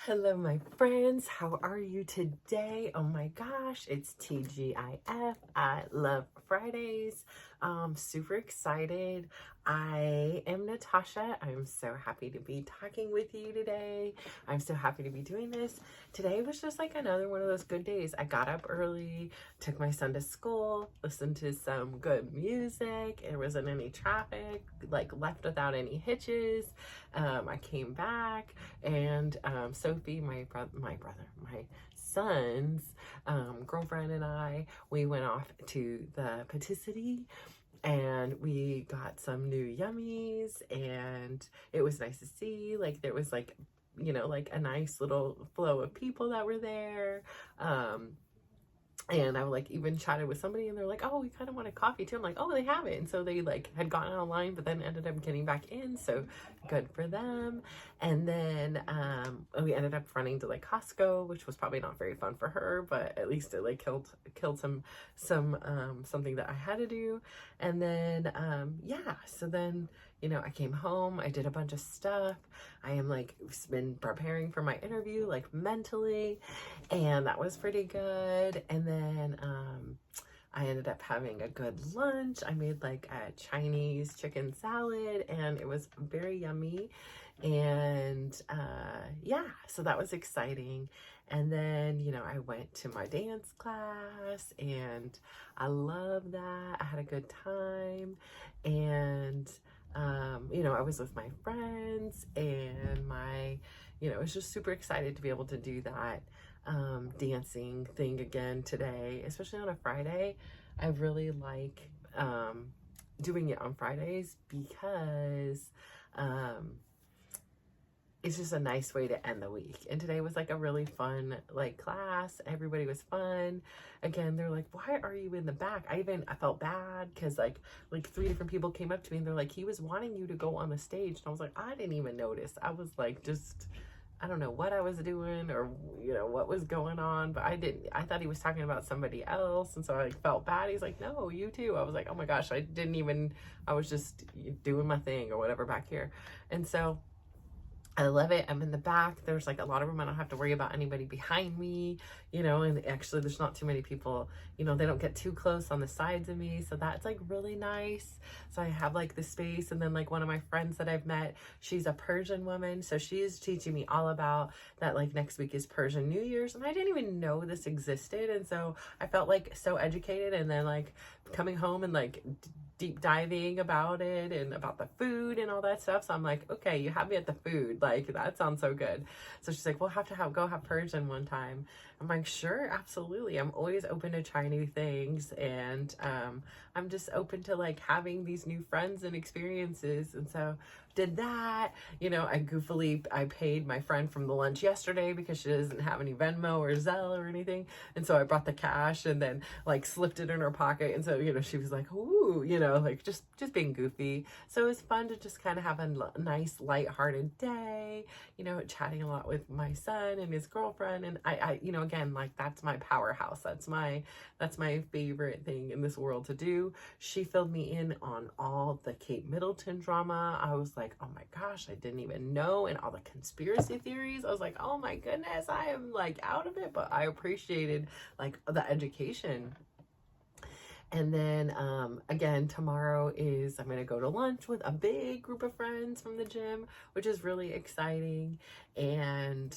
Hello, my friends. How are you today? Oh my gosh, it's TGIF. I love Fridays. Super excited. I am Natasha. I'm so happy to be talking with you today. I'm so happy to be doing this. Today was just like another one of those good days. I got up early, took my son to school, listened to some good music. There wasn't any traffic, like left without any hitches. I came back and Sophie, my son's girlfriend, and we went off to the patisserie and we got some new yummies, and it was nice to see, like, there was like, like a nice little flow of people that were there. And I like even chatted with somebody and they're like, oh, we kind of want a coffee too. I'm like, oh, they have it. And so they like had gotten online, but then ended up getting back in. So good for them. And then we ended up running to like Costco, which was probably not very fun for her, but at least it like killed some something that I had to do. And then yeah, so then I came home, I did a bunch of stuff. I am like been preparing for my interview like mentally, and that was pretty good. And then I ended up having a good lunch. I made like a Chinese chicken salad and it was very yummy. And yeah, so that was exciting. And then, I went to my dance class and I love that. I had a good time. And I was with my friends and I was just super excited to be able to do that dancing thing again today, especially on a Friday. I really like doing it on Fridays because it's just a nice way to end the week. And today was like a really fun like class. Everybody was fun. Again, they're like, why are you in the back? I felt bad because like 3 different people came up to me and they're like, he was wanting you to go on the stage. And I was like, I didn't even notice. I was like, I don't know what I was doing or what was going on, but I thought he was talking about somebody else, and so I like felt bad. He's like, no, you too. I was like, oh my gosh, I was just doing my thing or whatever back here. And so I love it. I'm in the back. There's like a lot of room. I don't have to worry about anybody behind me, and actually there's not too many people, they don't get too close on the sides of me. So that's like really nice. So I have like the space. And then like one of my friends that I've met, she's a Persian woman. So she is teaching me all about that. Like next week is Persian New Year's. And I didn't even know this existed. And so I felt like so educated, and then like coming home and like deep diving about it and about the food and all that stuff. So I'm like, okay, you have me at the food. Like, that sounds so good. So she's like, we'll have to go have Persian one time. I'm like, sure, absolutely. I'm always open to try new things. And I'm just open to like having these new friends and experiences. And so did that. I paid my friend from the lunch yesterday because she doesn't have any Venmo or Zelle or anything. And so I brought the cash and then like slipped it in her pocket. And so, she was like, ooh, like just being goofy. So it was fun to just kind of have a nice lighthearted day, chatting a lot with my son and his girlfriend. And I again, like that's my powerhouse. That's my favorite thing in this world to do. She filled me in on all the Kate Middleton drama. I was like, oh my gosh, I didn't even know. And all the conspiracy theories. I was like, oh my goodness, I am like out of it, but I appreciated like the education. And then again, tomorrow I'm going to go to lunch with a big group of friends from the gym, which is really exciting. And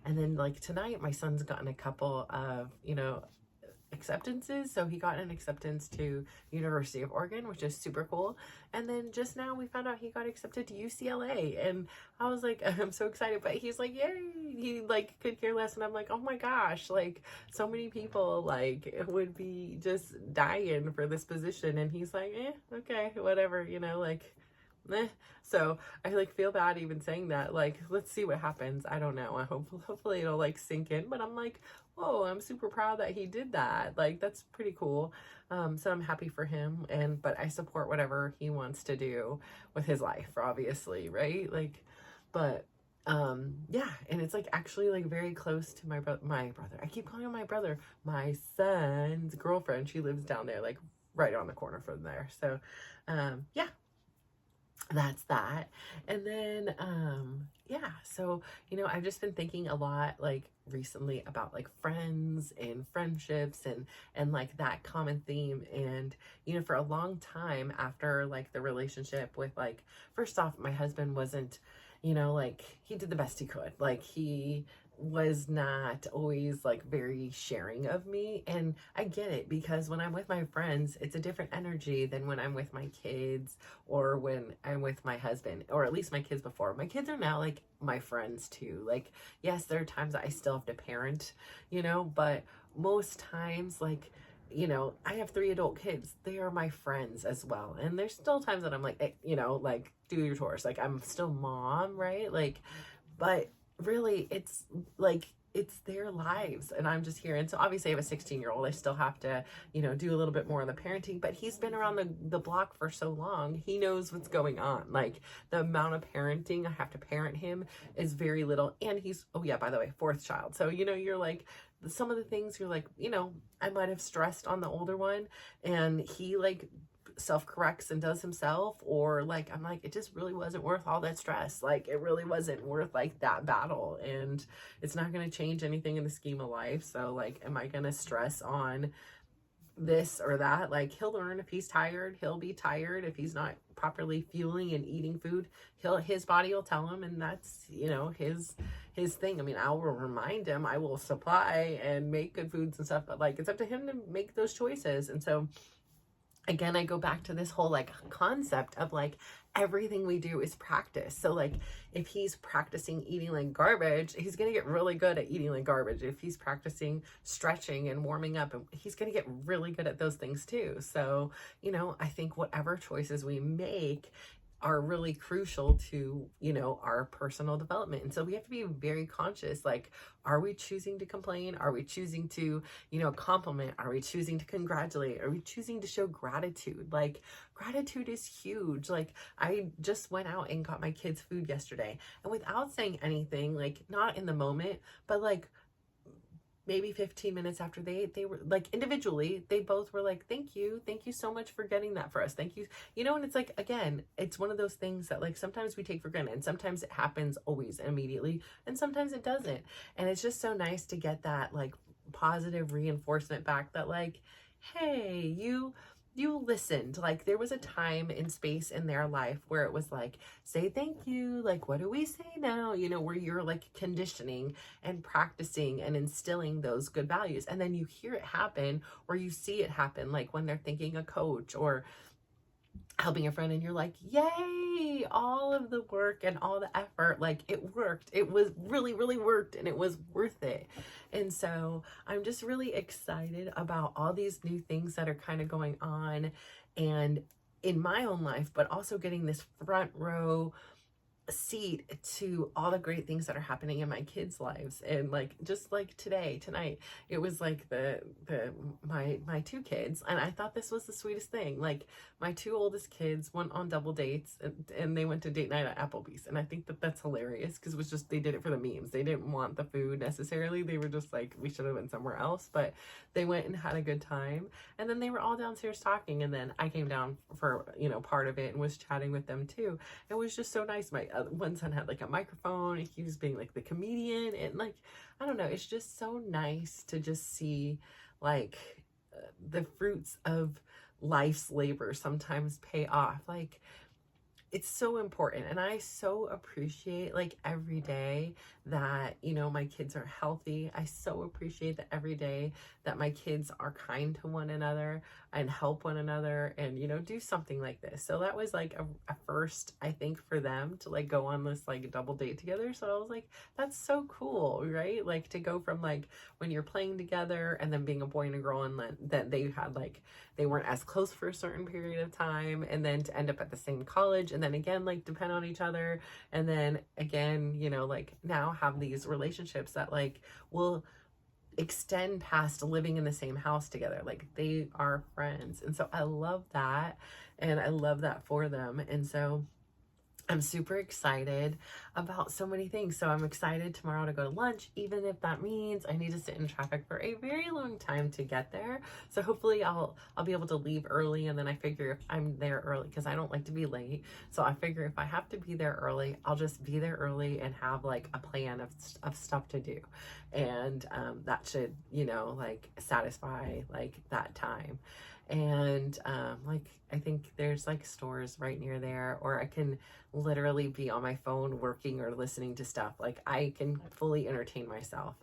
then like tonight, my son's gotten a couple of, acceptances. So he got an acceptance to University of Oregon, which is super cool. And then just now we found out he got accepted to UCLA, and I was like, I'm so excited. But he's like, yay, he like could care less. And I'm like, oh my gosh, like so many people like would be just dying for this position, and he's like, okay, whatever, like so I like feel bad even saying that. Like, let's see what happens. I don't know. Hopefully it'll like sink in, but I'm like, whoa, I'm super proud that he did that. Like, that's pretty cool. So I'm happy for him, but I support whatever he wants to do with his life, obviously, right? Like, but yeah, and it's like actually like very close to my brother. I keep calling him my brother. My son's girlfriend, she lives down there, like right on the corner from there. So yeah. that's that. And then yeah, so I've just been thinking a lot like recently about like friends and friendships and like that common theme. And for a long time after like the relationship with like, first off, my husband wasn't, like he did the best he could. Like he was not always like very sharing of me, and I get it, because when I'm with my friends it's a different energy than when I'm with my kids or when I'm with my husband, or at least my kids before. My kids are now like my friends too. Like, yes, there are times that I still have to parent, but most times, like, I have 3 adult kids. They are my friends as well. And there's still times that I'm like, like, do your chores. Like, I'm still mom, right? Like, but really, it's like, it's their lives and I'm just here. And so obviously I have a 16-year-old. I still have to, do a little bit more of the parenting, but he's been around the block for so long. He knows what's going on. Like, the amount of parenting I have to parent him is very little. And he's, oh yeah, by the way, 4th child. So, you're like, some of the things you're like, I might have stressed on the older one, and he like self-corrects and does himself, or like I'm like, it just really wasn't worth all that stress. Like, it really wasn't worth like that battle, and it's not going to change anything in the scheme of life. So like, am I going to stress on this or that? Like, he'll learn. If he's tired, he'll be tired. If he's not properly fueling and eating food, his body will tell him, and that's his thing. I mean, I will remind him, I will supply and make good foods and stuff, but like, it's up to him to make those choices. And so again, I go back to this whole like concept of like, everything we do is practice. So like, if he's practicing eating like garbage, he's going to get really good at eating like garbage. If he's practicing stretching and warming up, he's going to get really good at those things too. So, I think whatever choices we make are really crucial to, our personal development. And so we have to be very conscious. Like, are we choosing to complain? Are we choosing to, compliment? Are we choosing to congratulate? Are we choosing to show gratitude? Like, gratitude is huge. Like, I just went out and got my kids food yesterday, and without saying anything, like, not in the moment, but like maybe 15 minutes after they were like, individually, they both were like, thank you so much for getting that for us, thank you. And it's like, again, it's one of those things that like, sometimes we take for granted, and sometimes it happens always immediately, and sometimes it doesn't. And it's just so nice to get that like positive reinforcement back, that like, hey, you listened. Like, there was a time and space in their life where it was like, say thank you, like, what do we say now, where you're like conditioning and practicing and instilling those good values. And then you hear it happen, or you see it happen, like when they're thanking a coach or helping a friend, and you're like, yay, all of the work and all the effort, like, it worked. It was really, really worked, and it was worth it. And so I'm just really excited about all these new things that are kind of going on, and in my own life, but also getting this front row seat to all the great things that are happening in my kids' lives. And like, just like tonight, it was like my 2 kids, and I thought this was the sweetest thing. Like, my 2 oldest kids went on double dates, and they went to date night at Applebee's, and I think that that's hilarious, because it was just, they did it for the memes. They didn't want the food necessarily. They were just like, we should have been somewhere else, but they went and had a good time. And then they were all downstairs talking, and then I came down for part of it and was chatting with them too. It was just so nice. My one son had like a microphone, he was being like the comedian, and like, I don't know, it's just so nice to just see like the fruits of life's labor sometimes pay off. Like, it's so important, and I so appreciate like every day that my kids are healthy. I so appreciate that every day that my kids are kind to one another and help one another, and do something like this. So that was like a first, I think, for them to like go on this like double date together. So I was like, that's so cool, right? Like, to go from like when you're playing together and then being a boy and a girl, and then they had like, they weren't as close for a certain period of time, and then to end up at the same college, and then again like depend on each other, and then again like now have these relationships that like will extend past living in the same house together. Like, they are friends. And so I love that, and I love that for them. And so I'm super excited about so many things. So I'm excited tomorrow to go to lunch, even if that means I need to sit in traffic for a very long time to get there. So hopefully I'll be able to leave early, and then I figure if I'm there early, because I don't like to be late. So I figure if I have to be there early, I'll just be there early and have like a plan of stuff to do. And that should, you know, like satisfy like that time. And like I think there's like stores right near there, or I can literally be on my phone working or listening to stuff. Like I can fully entertain myself.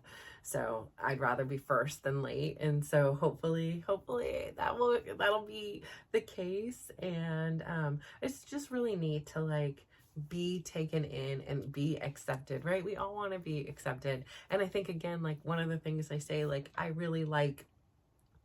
So I'd rather be first than late. And so hopefully that'll be the case. And it's just really neat to like be taken in and be accepted, right? We all want to be accepted. And I think again, like one of the things I say, like I really like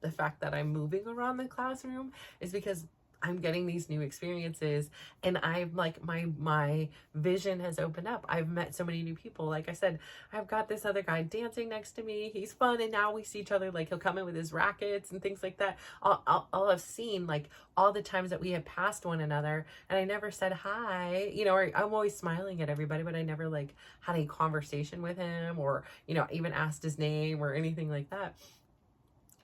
the fact that I'm moving around the classroom is because I'm getting these new experiences, and I'm like my vision has opened up. I've met so many new people. Like I said, I've got this other guy dancing next to me. He's fun, and now we see each other. Like he'll come in with his rackets and things like that. I'll have seen like all the times that we have passed one another, and I never said hi. You know, or I'm always smiling at everybody, but I never like had a conversation with him, or you know, even asked his name or anything like that,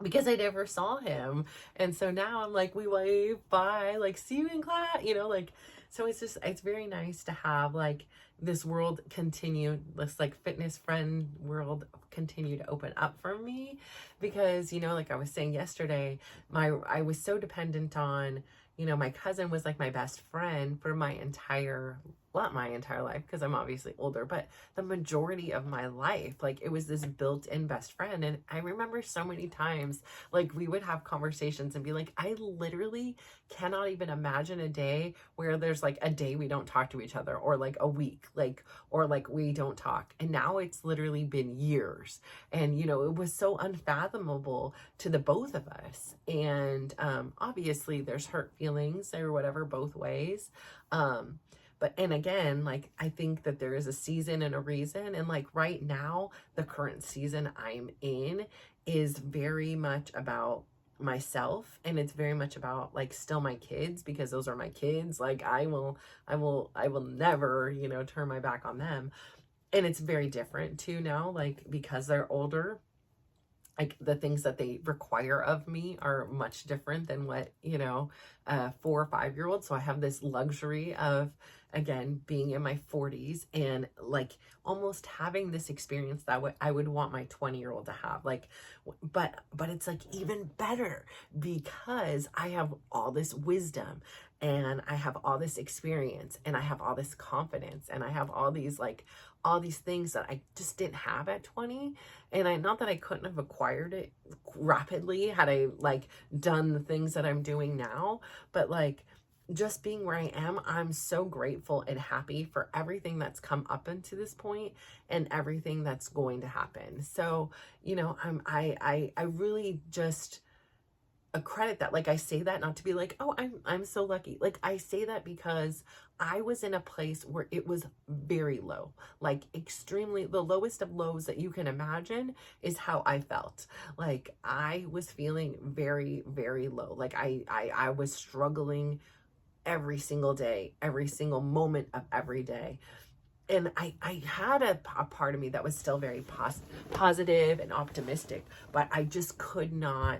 because I never saw him. And so now I'm like, we wave, bye, like see you in class, you know, like, so it's just, it's very nice to have like this world continue, this like fitness friend world continue to open up for me. Because, you know, like I was saying yesterday, I was so dependent on, you know, my cousin was like my best friend for my entire, not my entire life, because I'm obviously older, but the majority of my life, like it was this built-in best friend. And I remember so many times, like we would have conversations and be like, I literally cannot even imagine a day where there's like a day we don't talk to each other, or like a week, like, or like we don't talk. And now it's literally been years. And, you know, it was so unfathomable to the both of us. And obviously there's hurt feelings or whatever both ways. But, and again, like, I think that there is a season and a reason. And like right now, the current season I'm in is very much about myself, and it's very much about like still my kids, because those are my kids. Like I will never, you know, turn my back on them. And it's very different too now, like because they're older, like the things that they require of me are much different than what, you know, 4 or 5 year old. So I have this luxury of, again, being in my 40s and like almost having this experience that I would want my 20-year-old to have. Like, but it's like even better because I have all this wisdom, and I have all this experience, and I have all this confidence, and I have all these things that I just didn't have at 20. And not that I couldn't have acquired it rapidly had I like done the things that I'm doing now, but like just being where I am, I'm so grateful and happy for everything that's come up into this point and everything that's going to happen. So, you know, I really just credit that. Like I say that not to be like, oh, I'm so lucky. Like I say that because I was in a place where it was very low, like extremely, the lowest of lows that you can imagine is how I felt. Like I was feeling very, very low. Like I was struggling every single day, every single moment of every day. And I had a part of me that was still very positive and optimistic, but I just could not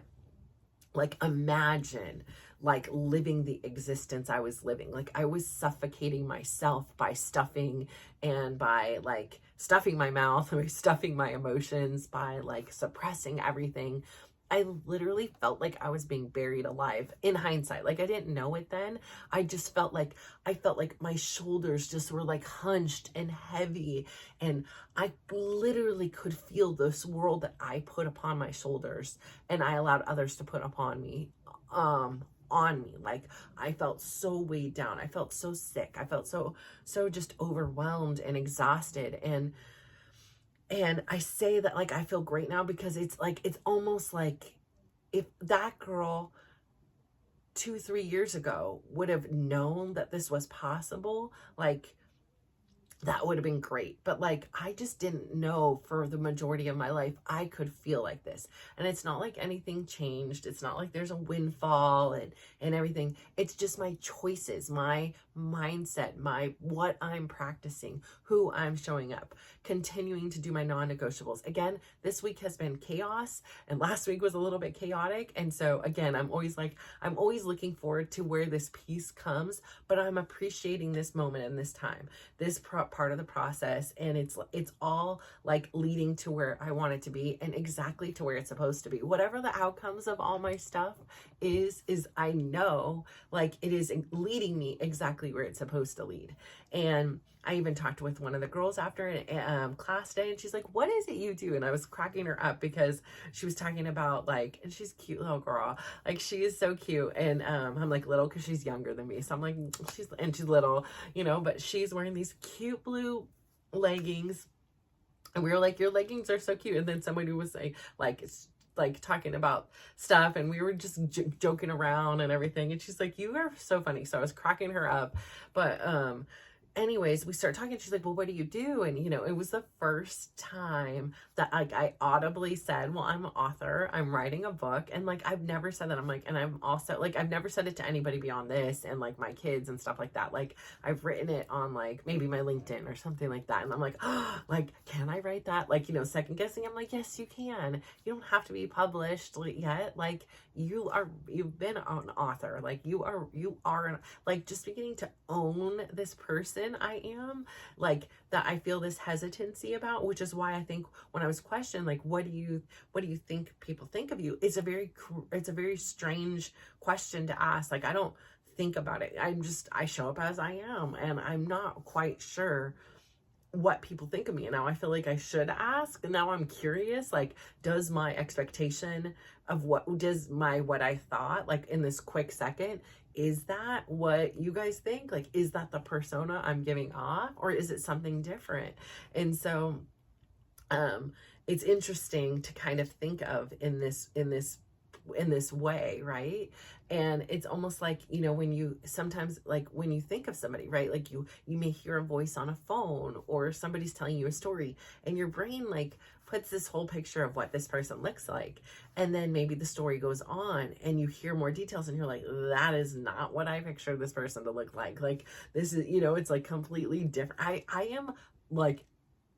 like imagine like living the existence I was living. Like I was suffocating myself by stuffing, and by like stuffing my mouth, or stuffing my emotions, by like suppressing everything. I literally felt like I was being buried alive in hindsight. Like I didn't know it then. I just felt like my shoulders just were like hunched and heavy, and I literally could feel this world that I put upon my shoulders and I allowed others to put upon me, on me. Like I felt so weighed down. I felt so sick. I felt so just overwhelmed and exhausted. And I say that like I feel great now, because it's like, it's almost like if that girl 2-3 years ago would have known that this was possible, like that would have been great. But like I just didn't know for the majority of my life I could feel like this. And it's not like anything changed. It's not like there's a windfall and everything. It's just my choices, my mindset, what I'm practicing, who I'm showing up, continuing to do my non-negotiables. Again, this week has been chaos, and last week was a little bit chaotic. And so again, I'm always looking forward to where this peace comes, but I'm appreciating this moment and this time, this part of the process. And it's all like leading to where I want it to be and exactly to where it's supposed to be. Whatever the outcomes of all my stuff is I know like it is leading me exactly where it's supposed to lead. And I even talked with one of the girls after class day, and she's like, what is it you do? And I was cracking her up because she was talking about like, and she's a cute little girl. Like she is so cute. And I'm like little because she's younger than me. So I'm like, she's little, but she's wearing these cute blue leggings. And we were like, your leggings are so cute. And then somebody was saying like talking about stuff, and we were just joking around and everything. And she's like, you are so funny. So I was cracking her up. But anyways, we started talking. She's like, well, what do you do? And it was the first time that like I audibly said, well, I'm an author, I'm writing a book. And like I've never said that. I'm like, and I'm also like, I've never said it to anybody beyond this and like my kids and stuff like that. Like I've written it on like maybe my LinkedIn or something like that. And I'm like, oh, like, can I write that? Like, second guessing. I'm like, yes, you can. You don't have to be published yet. Like you've been an author. Like you are like just beginning to own this person I am, like that I feel this hesitancy about, which is why I think when I was questioned, like, what do you think people think of you? It's a very strange question to ask. Like, I don't think about it. I show up as I am, and I'm not quite sure what people think of me. And now I feel like I should ask. And now I'm curious, like, does my expectation of what I thought, like in this quick second, is that what you guys think? Like, is that the persona I'm giving off, or is it something different? And so, it's interesting to kind of think of in this way, right? And it's almost like, when you sometimes, like when you think of somebody, right? Like you may hear a voice on a phone, or somebody's telling you a story, and your brain like puts this whole picture of what this person looks like. And then maybe the story goes on and you hear more details, and you're like, that is not what I pictured this person to look like. Like this is, it's like completely different. I am like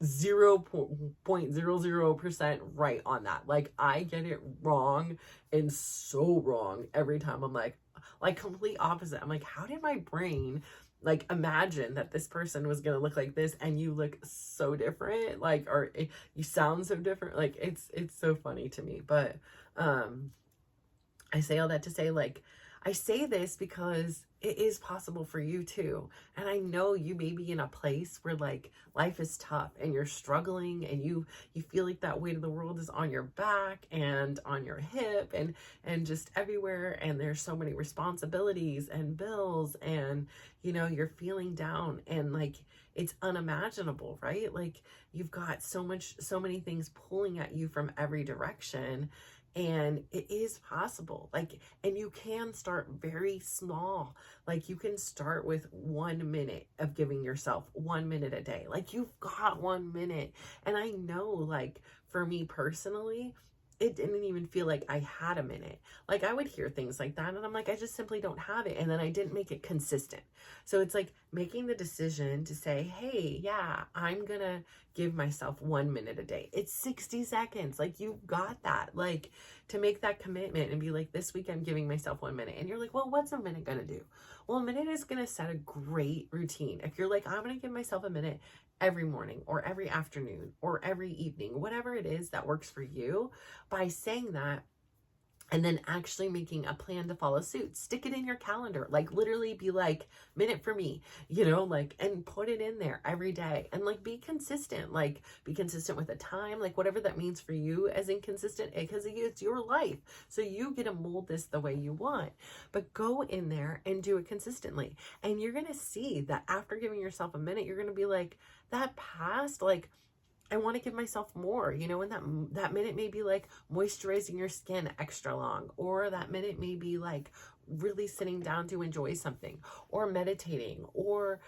0.00% right on that. Like I get it wrong, and so wrong every time. I'm like complete opposite. I'm like, how did my brain like imagine that this person was gonna look like this, and you look so different, like, or you sound so different. Like it's so funny to me. But I say all that to say, like, I say this because it is possible for you too. And I know you may be in a place where like life is tough and you're struggling, and you feel like that weight of the world is on your back and on your hip and just everywhere. And there's so many responsibilities and bills, and you're feeling down, and like it's unimaginable, right? Like you've got so many things pulling at you from every direction. And it is possible, like, and you can start very small. Like you can start with 1 minute of giving yourself 1 minute a day. Like you've got 1 minute. And I know, like, for me personally, it didn't even feel like I had a minute. Like I would hear things like that, and I'm like, I just simply don't have it. And then I didn't make it consistent. So it's like making the decision to say, hey, yeah, I'm gonna give myself 1 minute a day. It's 60 seconds. Like you've got that, like to make that commitment and be like, this week I'm giving myself 1 minute. And you're like, well, what's a minute gonna do? Well, a minute is gonna set a great routine. If you're like, I'm gonna give myself a minute every morning or every afternoon or every evening, whatever it is that works for you, by saying that, and then actually making a plan to follow suit, stick it in your calendar, like literally be like, minute for me, like, and put it in there every day, and like be consistent with the time, like whatever that means for you as inconsistent, because it's your life. So you get to mold this the way you want, but go in there and do it consistently. And you're going to see that after giving yourself a minute, you're going to be like, that passed, like, I want to give myself more, and that minute may be like moisturizing your skin extra long, or that minute may be like really sitting down to enjoy something, or meditating, or,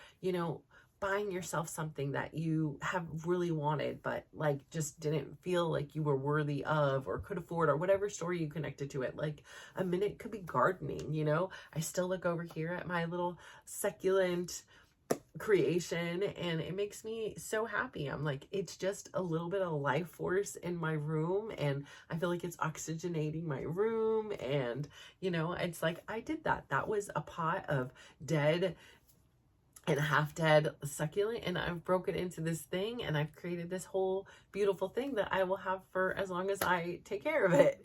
buying yourself something that you have really wanted, but like just didn't feel like you were worthy of or could afford, or whatever story you connected to it. Like a minute could be gardening, you know? I still look over here at my little succulent creation and it makes me so happy. I'm like, it's just a little bit of life force in my room, and I feel like it's oxygenating my room. And you know, it's like I did that was a pot of dead and half dead succulent, and I've broken it into this thing, and I've created this whole beautiful thing that I will have for as long as I take care of it.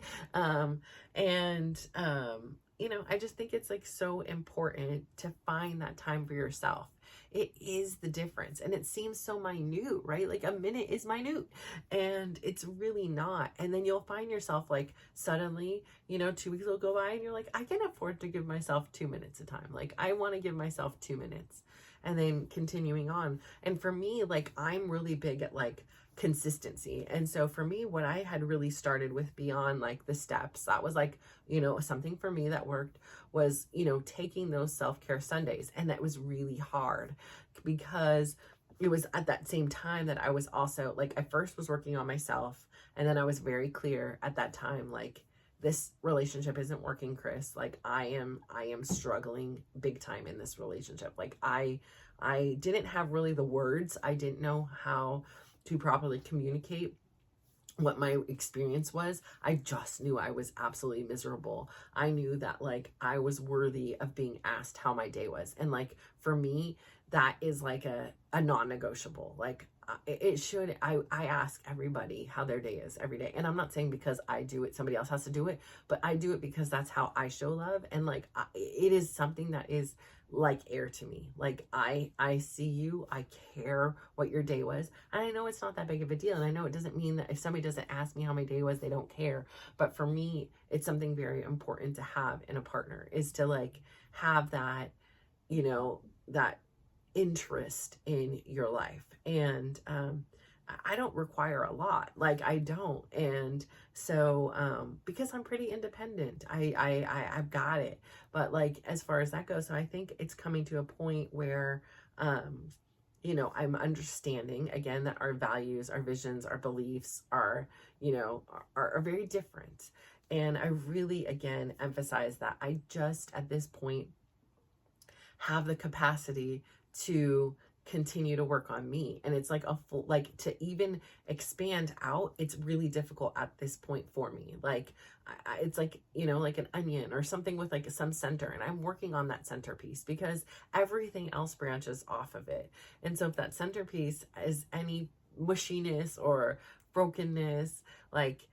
You know, I just think it's like so important to find that time for yourself. It is the difference, and it seems so minute, right? Like a minute is minute, and it's really not. And then you'll find yourself like suddenly, you know, 2 weeks will go by and you're like, I can afford to give myself 2 minutes of time. Like I want to give myself 2 minutes, and then continuing on. And for me, like I'm really big at like consistency. And so for me, what I had really started with beyond like the steps, that was like, you know, something for me that worked was, you know, taking those self-care Sundays. And that was really hard because it was at that same time that I was also like, I first was working on myself, and then I was very clear at that time, like, this relationship isn't working, Chris. Like I am struggling big time in this relationship. Like I didn't have really the words. I didn't know how to properly communicate what my experience was. I just knew I was absolutely miserable. I knew that like I was worthy of being asked how my day was. And like for me, that is like a non-negotiable. Like it should, I ask everybody how their day is every day. And I'm not saying because I do it, somebody else has to do it, but I do it because that's how I show love. And like, it is something that is like air to me. Like I see you, I care what your day was. And I know it's not that big of a deal. And I know it doesn't mean that if somebody doesn't ask me how my day was, they don't care. But for me, it's something very important to have in a partner, is to like have that, you know, that interest in your life. And I don't require a lot. Like I don't. And so because I'm pretty independent, I've got it. But like as far as that goes, so I think it's coming to a point where you know, I'm understanding again that our values, our visions, our beliefs are, you know, are very different. And I really again emphasize that I just at this point have the capacity to continue to work on me. And it's like a full, like to even expand out, it's really difficult at this point for me. Like it's like, you know, like an onion or something with like some center, and I'm working on that centerpiece because everything else branches off of it. And so if that centerpiece is any mushiness or brokenness, like,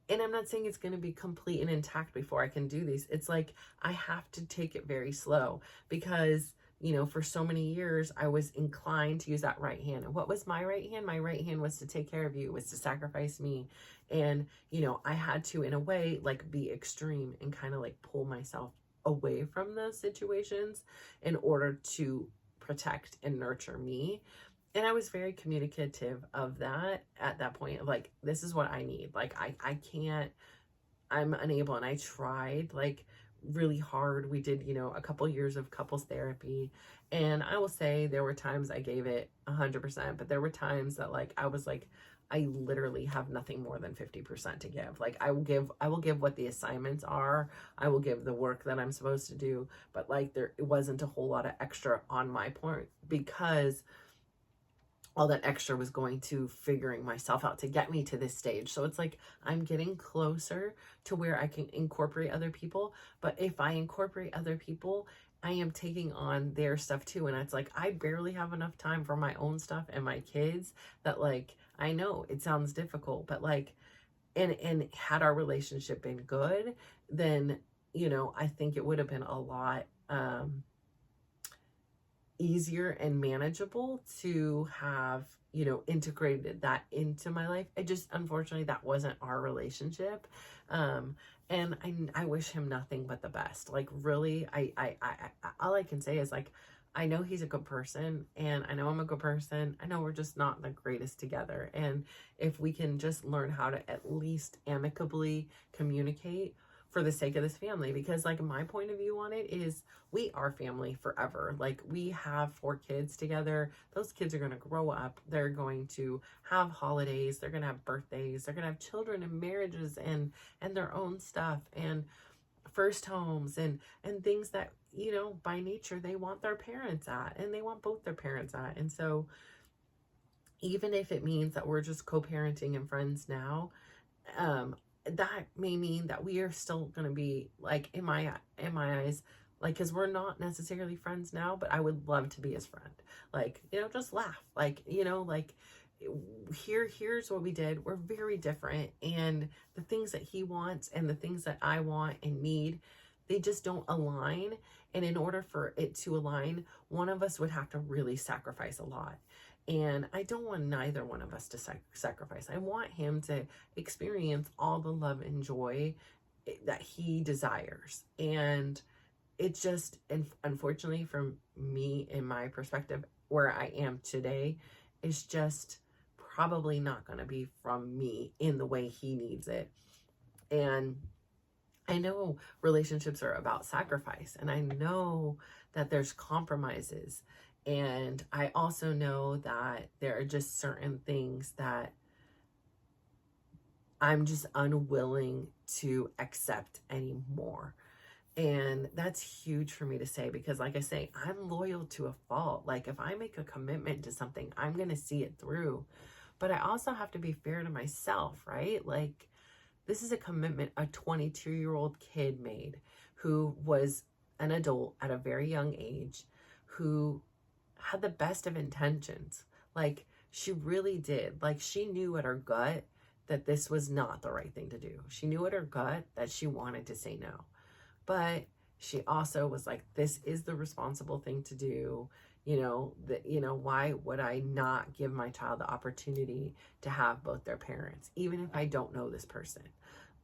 and I'm not saying it's going to be complete and intact before I can do these. It's like I have to take it very slow because, you know, for so many years, I was inclined to use that right hand. And what was my right hand? My right hand was to take care of you, was to sacrifice me. And, you know, I had to, in a way, like be extreme and kind of like pull myself away from those situations in order to protect and nurture me. And I was very communicative of that at that point of like, this is what I need. Like, I can't, I'm unable. And I tried like really hard. We did, you know, a couple years of couples therapy. And I will say there were times I gave it 100%, but there were times that like, I was like, I literally have nothing more than 50% to give. Like I will give what the assignments are. I will give the work that I'm supposed to do. But like it wasn't a whole lot of extra on my part because all that extra was going to figuring myself out to get me to this stage. So it's like, I'm getting closer to where I can incorporate other people. But if I incorporate other people, I am taking on their stuff too. And it's like, I barely have enough time for my own stuff and my kids that like, I know it sounds difficult, but like, and had our relationship been good, then, you know, I think it would have been a lot, easier and manageable to have, you know, integrated that into my life. It just, unfortunately, that wasn't our relationship. And I wish him nothing but the best. Like really, I all I can say is like, I know he's a good person and I know I'm a good person. I know we're just not the greatest together. And if we can just learn how to at least amicably communicate for the sake of this family, because like my point of view on it is we are family forever. Like we have 4 kids together. Those kids are going to grow up. They're going to have holidays. They're going to have birthdays. They're going to have children and marriages and their own stuff and first homes and things that, you know, by nature they want their parents at, and they want both their parents at. And so even if it means that we're just co-parenting and friends now, that may mean that we are still going to be like, in my eyes, like, because we're not necessarily friends now, but I would love to be his friend. Like, you know, just laugh. Like, you know, like, here's what we did. We're very different. And the things that he wants and the things that I want and need, they just don't align. And in order for it to align, one of us would have to really sacrifice a lot. And I don't want neither one of us to sacrifice. I want him to experience all the love and joy that he desires. And it's just, unfortunately, from me, in my perspective, where I am today, is just probably not going to be from me in the way he needs it. And I know relationships are about sacrifice, and I know that there's compromises. And I also know that there are just certain things that I'm just unwilling to accept anymore. And that's huge for me to say, because like I say, I'm loyal to a fault. Like if I make a commitment to something, I'm going to see it through. But I also have to be fair to myself, right? Like this is a commitment a 22-year-old kid made, who was an adult at a very young age, who had the best of intentions. Like she really did. Like she knew at her gut that this was not the right thing to do. She knew at her gut that she wanted to say no. But she also was like, this is the responsible thing to do. You know, that, you know, why would I not give my child the opportunity to have both their parents, even if I don't know this person?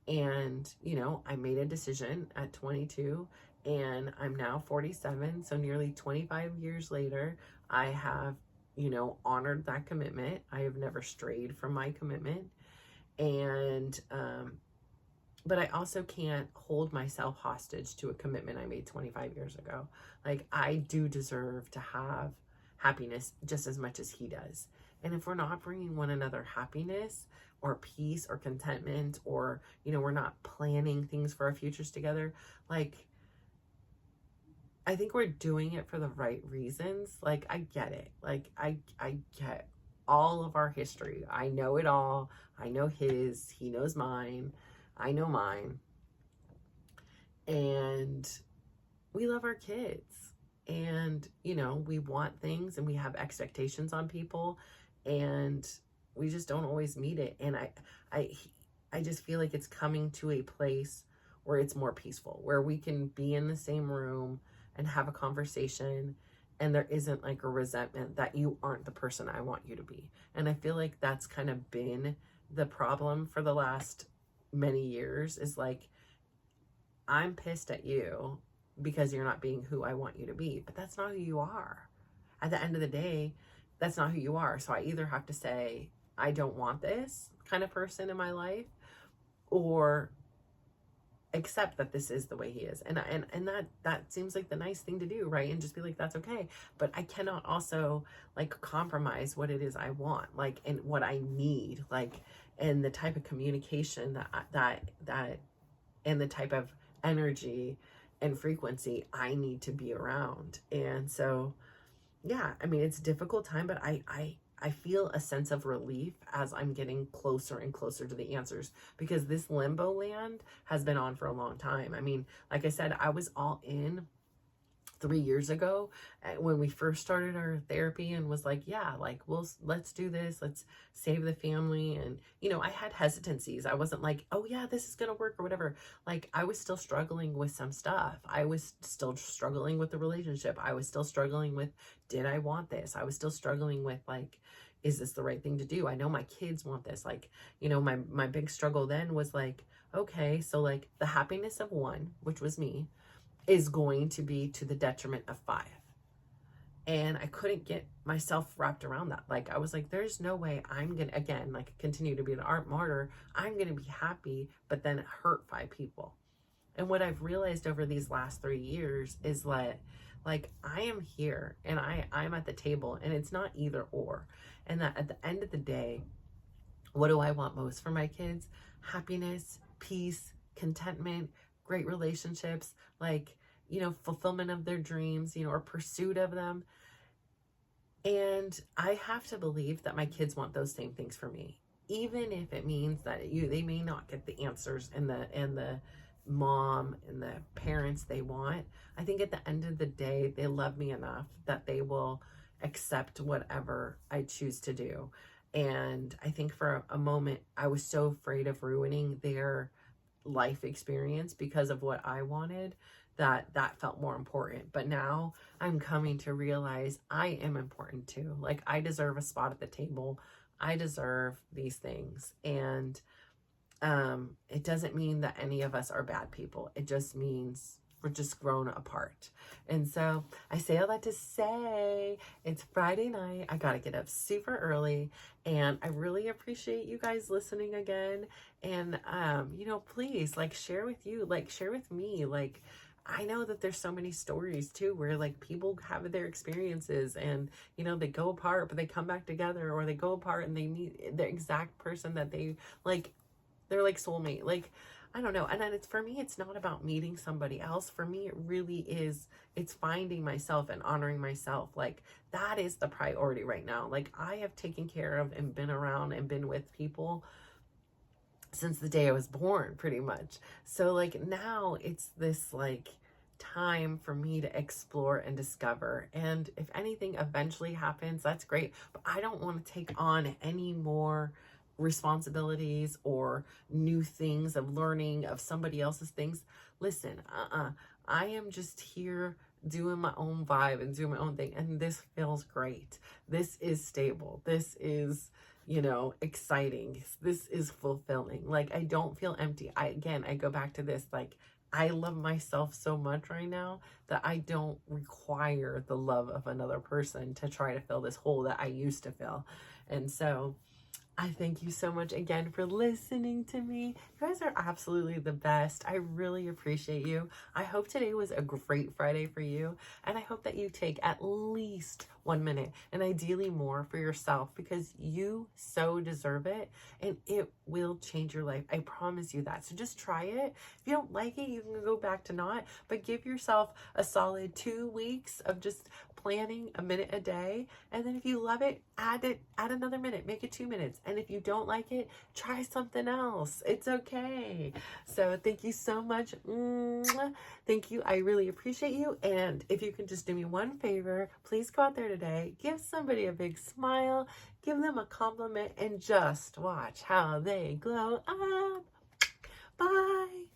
And, you know, I made a decision at 22, and I'm now 47. So nearly 25 years later, I have, you know, honored that commitment. I have never strayed from my commitment. And, but I also can't hold myself hostage to a commitment I made 25 years ago. Like I do deserve to have happiness just as much as he does. And if we're not bringing one another happiness or peace or contentment, or, you know, we're not planning things for our futures together, like I think we're doing it for the right reasons. Like I get it. Like I get all of our history. I know it all. I know his, he knows mine. I know mine. And we love our kids. And, you know, we want things and we have expectations on people, and we just don't always meet it. And I just feel like it's coming to a place where it's more peaceful, where we can be in the same room and have a conversation, and there isn't like a resentment that you aren't the person I want you to be. And I feel like that's kind of been the problem for the last many years, is like, I'm pissed at you because you're not being who I want you to be, but that's not who you are. At the end of the day, that's not who you are. So I either have to say, I don't want this kind of person in my life, or accept that this is the way he is. And that seems like the nice thing to do, right? And just be like, that's okay. But I cannot also like compromise what it is I want, like, and what I need, like, and the type of communication that and the type of energy and frequency I need to be around. And so, yeah, I mean, it's a difficult time, but I feel a sense of relief as I'm getting closer and closer to the answers, because this limbo land has been on for a long time. I mean, like I said, I was all in 3 years ago when we first started our therapy, and was like, yeah, like, let's do this. Let's save the family. And, you know, I had hesitancies. I wasn't like, oh yeah, this is going to work or whatever. Like I was still struggling with some stuff. I was still struggling with the relationship. I was still struggling with, did I want this? I was still struggling with like, is this the right thing to do? I know my kids want this. Like, you know, my big struggle then was like, okay, so like the happiness of one, which was me, is going to be to the detriment of 5. And I couldn't get myself wrapped around that. Like, I was like, there's no way I'm going to, again, like, continue to be an art martyr. I'm going to be happy, but then hurt 5 people. And what I've realized over these last 3 years is that, like, I am here and I'm at the table, and it's not either or. And that at the end of the day, what do I want most for my kids? Happiness, peace, contentment, great relationships, like, you know, fulfillment of their dreams, you know, or pursuit of them. And I have to believe that my kids want those same things for me, even if it means that they may not get the answers and the mom and the parents they want. I think at the end of the day, they love me enough that they will accept whatever I choose to do. And I think for a moment, I was so afraid of ruining their life experience because of what I wanted, that felt more important. But now I'm coming to realize I am important too. Like, I deserve a spot at the table. I deserve these things. And it doesn't mean that any of us are bad people. It just means we're just grown apart. And so I say all that to say it's Friday night. I got to get up super early, and I really appreciate you guys listening again. And, you know, please, like, share with me. Like, I know that there's so many stories too, where like people have their experiences and, you know, they go apart, but they come back together, or they go apart and they meet the exact person that they like, they're like soulmate. Like, I don't know. And then it's, for me, it's not about meeting somebody else. For me, it really is, it's finding myself and honoring myself. Like, that is the priority right now. Like, I have taken care of and been around and been with people since the day I was born, pretty much. So like, now it's this like time for me to explore and discover. And if anything eventually happens, that's great. But I don't want to take on any more responsibilities or new things of learning of somebody else's things. Listen, I am just here doing my own vibe and doing my own thing. And this feels great. This is stable. This is, you know, exciting. This is fulfilling. Like, I don't feel empty. I go back to this, like, I love myself so much right now that I don't require the love of another person to try to fill this hole that I used to fill. And so I thank you so much again for listening to me. You guys are absolutely the best. I really appreciate you. I hope today was a great Friday for you. And I hope that you take at least 1 minute, and ideally more, for yourself, because you so deserve it, and it will change your life. I promise you that. So just try it. If you don't like it, you can go back to not, but give yourself a solid 2 weeks of just planning a minute a day. And then if you love it, add another minute, make it 2 minutes. And if you don't like it, try something else. It's okay. So thank you so much. Thank you. I really appreciate you. And if you can just do me one favor, please go out there today, give somebody a big smile, give them a compliment, and just watch how they glow up. Bye.